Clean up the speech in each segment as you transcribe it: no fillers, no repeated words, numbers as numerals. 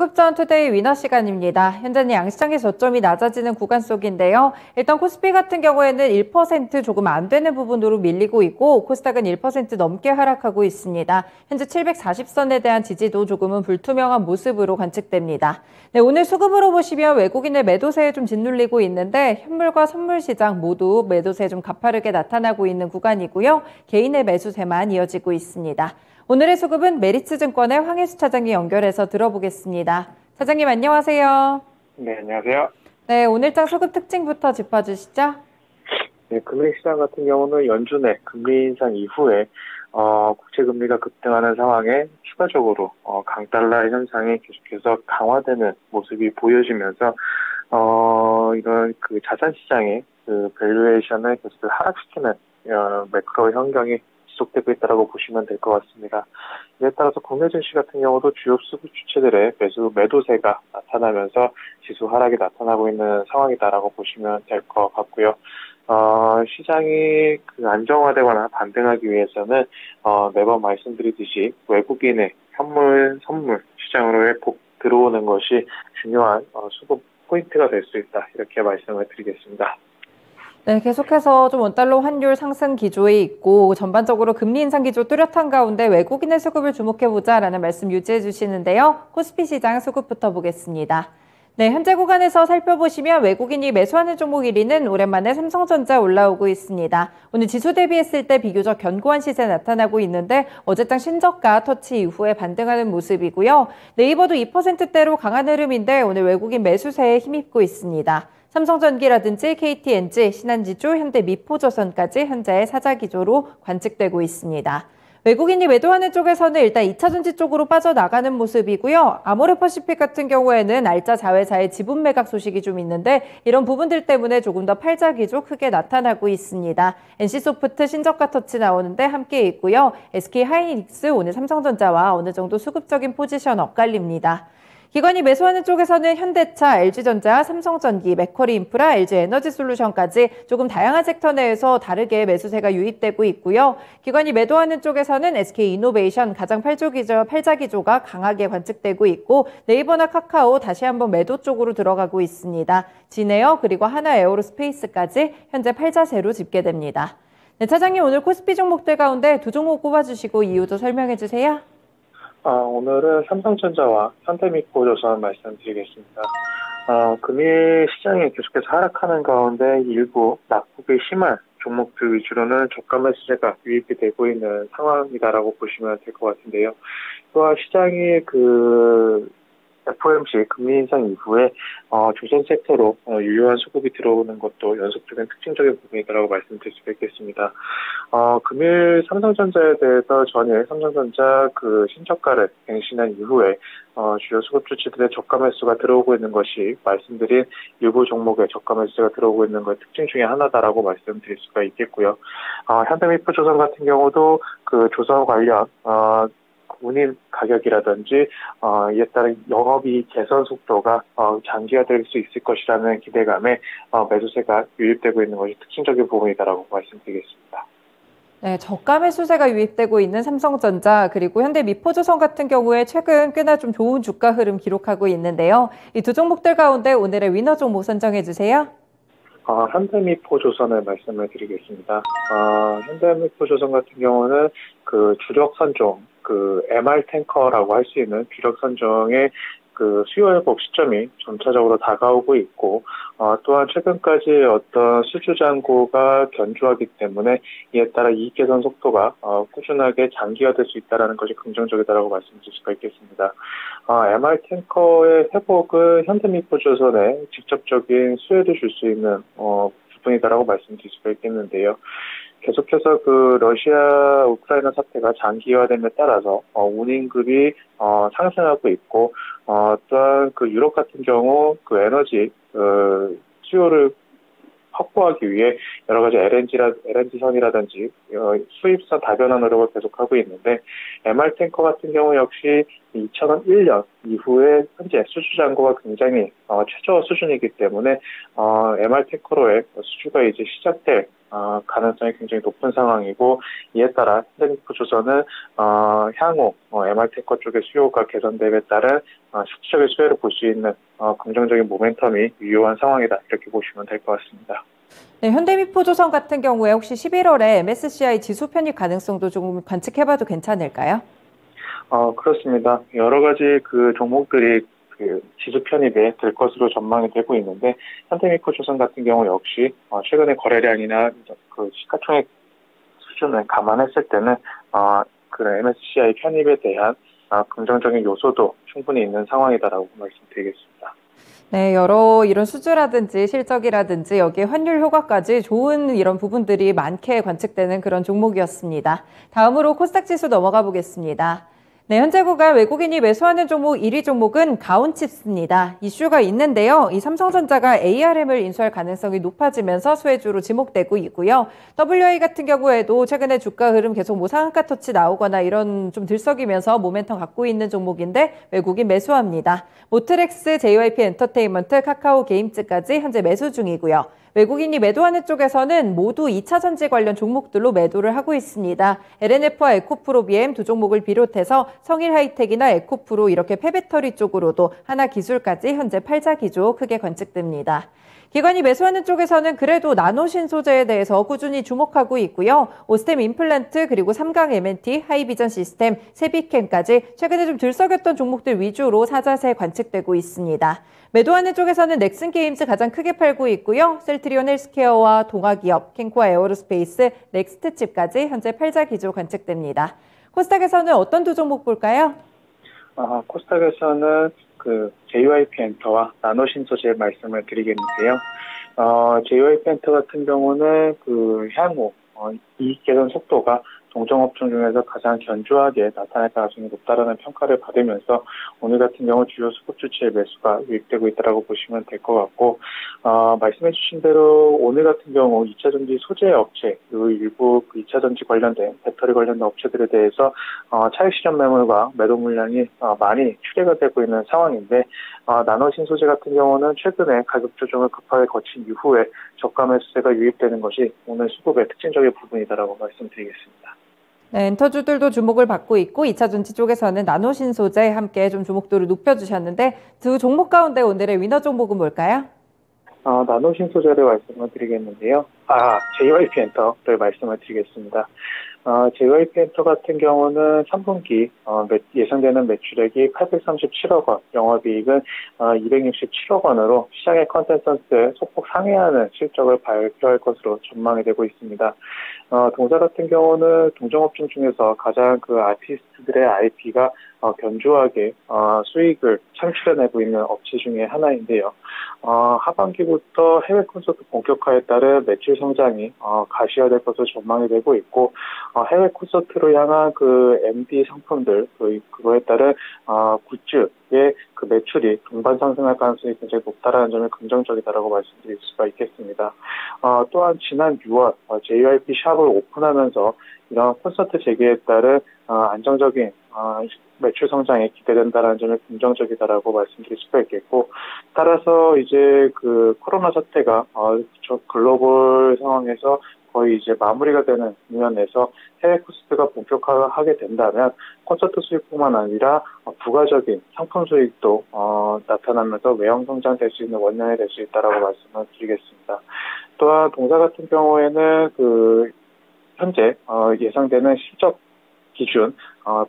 수급전 투데이 위너 시간입니다. 현재는 양시장의 저점이 낮아지는 구간 속인데요. 일단 코스피 같은 경우에는 1% 조금 안 되는 부분으로 밀리고 있고 코스닥은 1% 넘게 하락하고 있습니다. 현재 740선에 대한 지지도 조금은 불투명한 모습으로 관측됩니다. 네, 오늘 수급으로 보시면 외국인의 매도세에 좀 짓눌리고 있는데 현물과 선물 시장 모두 매도세 좀 가파르게 나타나고 있는 구간이고요. 개인의 매수세만 이어지고 있습니다. 오늘의 수급은 메리츠증권의 황혜수 차장이 연결해서 들어보겠습니다. 차장님 안녕하세요. 네, 안녕하세요. 네, 오늘장 수급 특징부터 짚어주시죠. 네, 금융시장 같은 경우는 연준의 금리 인상 이후에 국채금리가 급등하는 상황에 추가적으로 강달러 현상이 계속해서 강화되는 모습이 보여지면서 이런 그 자산시장의 그 밸류에이션을 계속 하락시키는 매크로 환경이 지속되고 있다고 보시면 될 것 같습니다. 이에 따라서 국내 증시 같은 경우도 주요 수급 주체들의 매도세가 나타나면서 지수 하락이 나타나고 있는 상황이다라고 보시면 될 것 같고요. 시장이 그 안정화되거나 반등하기 위해서는 매번 말씀드리듯이 외국인의 현물, 선물 시장으로의 들어오는 것이 중요한 수급 포인트가 될 수 있다. 이렇게 말씀을 드리겠습니다. 네, 계속해서 좀 원달러 환율 상승 기조에 있고 전반적으로 금리 인상 기조 뚜렷한 가운데 외국인의 수급을 주목해보자라는 말씀 유지해 주시는데요. 코스피 시장 수급부터 보겠습니다. 네, 현재 구간에서 살펴보시면 외국인이 매수하는 종목 1위는 오랜만에 삼성전자 올라오고 있습니다. 오늘 지수 대비했을 때 비교적 견고한 시세 나타나고 있는데 어제장 신저가 터치 이후에 반등하는 모습이고요. 네이버도 2%대로 강한 흐름인데 오늘 외국인 매수세에 힘입고 있습니다. 삼성전기라든지 KTNG, 신한지주, 현대미포조선까지 현재 사자 기조로 관측되고 있습니다. 외국인이 매도하는 쪽에서는 일단 2차전지 쪽으로 빠져나가는 모습이고요. 아모레퍼시픽 같은 경우에는 알짜 자회사의 지분 매각 소식이 좀 있는데 이런 부분들 때문에 조금 더 팔자 기조 크게 나타나고 있습니다. NC소프트 신저가 터치 나오는데 함께 있고요. SK하이닉스 오늘 삼성전자와 어느 정도 수급적인 포지션 엇갈립니다. 기관이 매수하는 쪽에서는 현대차, LG전자, 삼성전기, 맥쿼리인프라, LG에너지솔루션까지 조금 다양한 섹터 내에서 다르게 매수세가 유입되고 있고요. 기관이 매도하는 쪽에서는 SK이노베이션 가장 팔자 기조가 강하게 관측되고 있고 네이버나 카카오 다시 한번 매도 쪽으로 들어가고 있습니다. 진에어 그리고 하나에어로스페이스까지 현재 팔자세로 집계됩니다. 네, 차장님 오늘 코스피 종목들 가운데 두 종목 꼽아주시고 이유도 설명해 주세요. 오늘은 삼성전자와 현대미포조선 말씀드리겠습니다. 금일 시장이 계속해서 하락하는 가운데 일부 낙폭이 심한 종목들 위주로는 저가 매수세가 유입이 되고 있는 상황이다라고 보시면 될 것 같은데요. 또한 시장이 FOMC 금리 인상 이후에 조선 섹터로 유효한 수급이 들어오는 것도 연속적인 특징적인 부분이라고 말씀드릴 수 있겠습니다. 금일 삼성전자에 대해서 전일 삼성전자 그 신저가를 갱신한 이후에 주요 수급 주체들의 저가 매수가 들어오고 있는 것이 말씀드린 일부 종목의 저가 매수가 들어오고 있는 것의 특징 중에 하나다라고 말씀드릴 수가 있겠고요. 현대미포조선 같은 경우도 그 조선 관련 운임 가격이라든지 이에 따른 영업이익 개선 속도가 장기화될 수 있을 것이라는 기대감에 매수세가 유입되고 있는 것이 특징적인 부분이다라고 말씀드리겠습니다. 네, 저가 매수세가 유입되고 있는 삼성전자 그리고 현대미포조선 같은 경우에 최근 꽤나 좀 좋은 주가 흐름 기록하고 있는데요. 이 두 종목들 가운데 오늘의 위너 종목 선정해 주세요. 현대미포조선을 말씀을 드리겠습니다. 현대미포조선 같은 경우는 그 주력 선종, 그 MR 탱커라고 할 수 있는 주력 선종의 그 수요 회복 시점이 점차적으로 다가오고 있고, 또한 최근까지 어떤 수주 잔고가 견조하기 때문에 이에 따라 이익 개선 속도가 꾸준하게 장기화될 수 있다는 것이 긍정적이다라고 말씀드릴 수가 있겠습니다. MR 탱커의 회복은 현대미포조선에 직접적인 수혜를 줄 수 있는 부분이다라고 말씀드릴 수가 있겠는데요. 계속해서 그 러시아 우크라이나 사태가 장기화됨에 따라서 운임급이 상승하고 있고 또한 그 유럽 같은 경우 그 에너지 수요를 확보하기 위해 여러 가지 LNG선이라든지 수입선 다변화 노력을 계속하고 있는데 MR 탱커 같은 경우 역시 2001년 이후에 현재 수주 잔고가 굉장히 최저 수준이기 때문에 MR 탱커로의 수주가 이제 시작될 가능성이 굉장히 높은 상황이고, 이에 따라 현대미포조선은 향후 MR탱커 쪽의 수요가 개선됨에 따른 실질적인 수혜를 볼 수 있는 긍정적인 모멘텀이 유효한 상황이다, 이렇게 보시면 될 것 같습니다. 네, 현대미포조선 같은 경우에 혹시 11월에 MSCI 지수 편입 가능성도 조금 관측해봐도 괜찮을까요? 그렇습니다. 여러 가지 그 종목들이 그 지수 편입에 될 것으로 전망이 되고 있는데, 현대미포조선 같은 경우 역시 최근의 거래량이나 그 시가총액 수준을 감안했을 때는 그 MSCI 편입에 대한 긍정적인 요소도 충분히 있는 상황이다라고 말씀드리겠습니다. 네, 여러 이런 수주라든지 실적이라든지 여기에 환율 효과까지 좋은 이런 부분들이 많게 관측되는 그런 종목이었습니다. 다음으로 코스닥 지수 넘어가 보겠습니다. 네, 현재 구간 외국인이 매수하는 종목 1위 종목은 가온칩스입니다. 이슈가 있는데요. 이 삼성전자가 ARM을 인수할 가능성이 높아지면서 수혜주로 지목되고 있고요. WA 같은 경우에도 최근에 주가 흐름 계속 상한가 터치 나오거나 이런 좀 들썩이면서 모멘텀 갖고 있는 종목인데 외국인 매수합니다. 모트렉스, JYP 엔터테인먼트, 카카오 게임즈까지 현재 매수 중이고요. 외국인이 매도하는 쪽에서는 모두 2차전지 관련 종목들로 매도를 하고 있습니다. LNF와 에코프로비엠 두 종목을 비롯해서 성일하이텍이나 에코프로 이렇게 폐배터리 쪽으로도 하나기술까지 현재 팔자 기조 크게 관측됩니다. 기관이 매수하는 쪽에서는 그래도 나노신소재에 대해서 꾸준히 주목하고 있고요. 오스템 임플란트 그리고 삼강 MNT, 하이비전 시스템, 세비캠까지 최근에 좀 들썩였던 종목들 위주로 사자세 관측되고 있습니다. 매도하는 쪽에서는 넥슨게임즈 가장 크게 팔고 있고요. 셀트리온 헬스케어와 동아기업, 캔코아 에어로스페이스, 넥스트칩까지 현재 팔자 기조 관측됩니다. 코스닥에서는 어떤 두 종목 볼까요? 코스닥에서는 그 JYP 엔터와 나노신소재 말씀을 드리겠는데요. JYP 엔터 같은 경우는 그 향후 이익 개선 속도가 동종업종 중에서 가장 견조하게 나타날 가능성이 높다라는 평가를 받으면서 오늘 같은 경우 주요 수급 주체의 매수가 유입되고 있다고 보시면 될 것 같고, 말씀해 주신 대로 오늘 같은 경우 2차전지 소재 업체, 그리고 일부 그 2차전지 관련된 배터리 관련된 업체들에 대해서 차익 실현 매물과 매도 물량이 많이 출회가 되고 있는 상황인데, 나노신소재 같은 경우는 최근에 가격 조정을 급하게 거친 이후에 저가 매수세가 유입되는 것이 오늘 수급의 특징적인 부분이다라고 말씀드리겠습니다. 네, 엔터주들도 주목을 받고 있고 2차전지 쪽에서는 나노신소재 함께 좀 주목도를 높여주셨는데 두 종목 가운데 오늘의 위너 종목은 뭘까요? 나노신소재를 말씀을 드리겠는데요. JYP 엔터를 말씀을 드리겠습니다. JYP 엔터 같은 경우는 3분기 예상되는 매출액이 837억 원, 영업이익은 267억 원으로 시장의 컨센서스에 소폭 상회하는 실적을 발표할 것으로 전망이 되고 있습니다. 동사 같은 경우는 동종업종 중에서 가장 그 아티스트들의 IP가 견조하게 수익을 창출해내고 있는 업체 중에 하나인데요. 하반기부터 해외 콘서트 본격화에 따른 매출 성장이 가시화될 것으로 전망이 되고 있고, 해외 콘서트로 향한 그 MD 상품들, 그거에 따른 굿즈의 그 매출이 동반 상승할 가능성이 굉장히 높다라는 점이 긍정적이다라고 말씀드릴 수가 있겠습니다. 또한 지난 6월 JYP 샵을 오픈하면서 이런 콘서트 재개에 따른 안정적인 매출 성장이 기대된다라는 점이 긍정적이다라고 말씀드릴 수가 있겠고, 따라서 이제 그 코로나 사태가 글로벌 상황에서 거의 이제 마무리가 되는 국면에서 해외 콘서트가 본격화하게 된다면 콘서트 수익뿐만 아니라 부가적인 상품 수익도 나타나면서 외형 성장될 수 있는 원년이 될 수 있다라고 말씀을 드리겠습니다. 또한 동사 같은 경우에는 그 현재 예상되는 실적 기준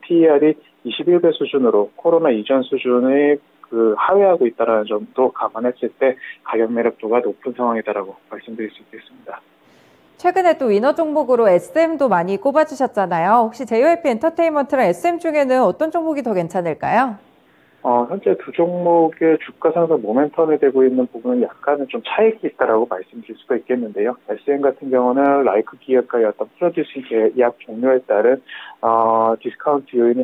PER이 21배 수준으로 코로나 이전 수준의 그 하회하고 있다는 점도 감안했을 때 가격 매력도가 높은 상황이다라고 말씀드릴 수 있겠습니다. 최근에 또 위너 종목으로 SM도 많이 꼽아주셨잖아요. 혹시 JYP 엔터테인먼트랑 SM 중에는 어떤 종목이 더 괜찮을까요? 현재 두 종목의 주가 상승 모멘텀이 되고 있는 부분은 약간은 좀 차익이 있다라고 말씀드릴 수가 있겠는데요. SM 같은 경우는 라이크 기업과의 어떤 프로듀싱 계약 종료에 따른 디스카운트 요인이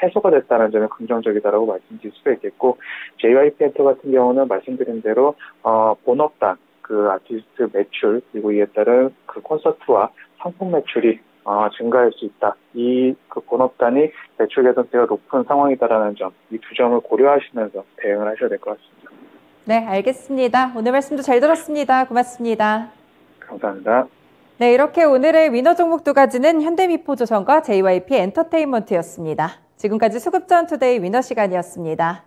해소가 됐다는 점이 긍정적이다라고 말씀드릴 수가 있겠고, JYP 엔터 같은 경우는 말씀드린 대로 본업단 그 아티스트 매출 그리고 이에 따른 그 콘서트와 상품 매출이 증가할 수 있다. 이 그 본업단이 매출 개선세가 높은 상황이다라는 점, 이 두 점을 고려하시면서 대응을 하셔야 될 것 같습니다. 네, 알겠습니다. 오늘 말씀도 잘 들었습니다. 고맙습니다. 감사합니다. 네, 이렇게 오늘의 위너 종목 두 가지는 현대미포조선과 JYP 엔터테인먼트였습니다. 지금까지 수급전 투데이 위너 시간이었습니다.